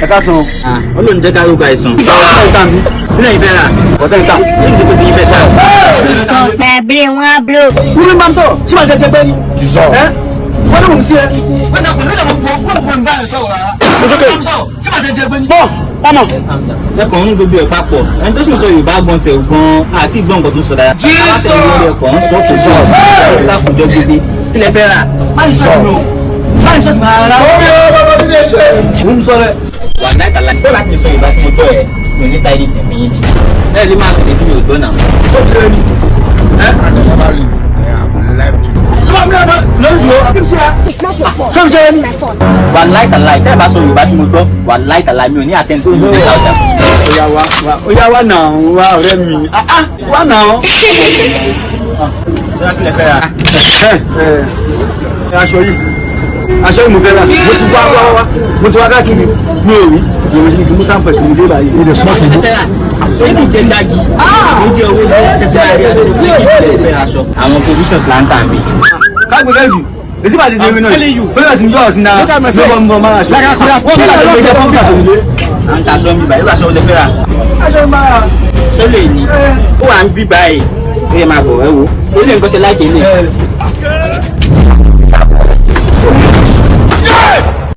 ẹ ká san. Ọlọ́run jẹ́ ká ló gba ìsàn. Ọ̀tẹ̀ ìta mi. Ilé ìfẹ́ rà. Ọ̀tẹ̀ ìta. Ṣé ní ti kò ti ìfẹ́ sá? Bẹ̀rẹ̀ wọn bro. Kúrú ń bá mi sọ̀rọ̀, ṣé màá jẹ pé ní? Ẹ́ wọ́n ní mò ń sí ẹ. Wọ́n ní ọkùnrin lọ́wọ́ gbogbo ń bá ẹ sọ̀rọ̀ rárá. Ṣé màá jẹ pé ní? Bọ́ ọmọ. Ẹ̀kọ́ ń gbogbo ẹ̀ papọ̀. Ẹni tó sì ń sọ Yorùbá gan ṣe gan àti ìgbọ́n nǹkan tó ń sọ dáadáa. Aláṣẹ ẹ̀kọ́ ń sọ kò sọ ṣàkójọ gbogbo. Kí lẹ fẹ́ rà? Máyì sọ̀rọ̀ o. Máyì sọ̀rọ̀ rárá. Ó ń sọ rẹ̀. Wà láìka láì. Bọ́lá ti sọ Yorùbá tí mo gbọ́ ẹ̀ mi ò ní ta ẹni tì mí yín ni. Ẹ lè máa sọ̀rọ̀ tí mi ò gbọ́ náà. Ó ti rẹ̀ ni. It's not your fault. Come on. My fault. Wà láìka láì. Tẹ́ ẹ bá sọ Yorùbá tí mo gbọ́, wà láìka láì mi ò ní àtẹ́ǹtì sí ìlú ìtajà. Oya wa náà wa ọ̀rẹ́ mi. Wa náà. Bọ́lá kí lẹ fẹ́ rà? Aṣọ yìí. Aṣọ yìí mo fẹ́ rà. Mo ti wá káàkiri. Mi ò rí. Yorùbá ṣe ni kí n mú sáǹpẹ̀ kí n dé báyìí. Ṣé ní jẹ dájú? Ó jẹ́ owó lọ tẹ̀sí láàrin àti tí kì í fẹ́ aṣọ. Àwọn positions là ń tà mí. Kágbé bẹ́ẹ̀ jù. Èsì bàtí dé mi náà. Bóyá sì ń jọ́ ọ̀sìn náà. Lọ́wọ́ ń bọ̀ máa ṣe. Wọ́n bí àṣọ ìgbẹ́jẹ́ fún bí àṣọ ìlé. À ń ta aṣọ ń bíbá. Irú aṣọ wo lẹ fẹ́ rà? Aṣọ ń bá a. Ṣé lè ní? Ó wà ń bíbá ẹ̀. Ó yẹ máa bọ̀ ẹ wo. Ó lè nǹkan ṣe láìpẹ́ ilé.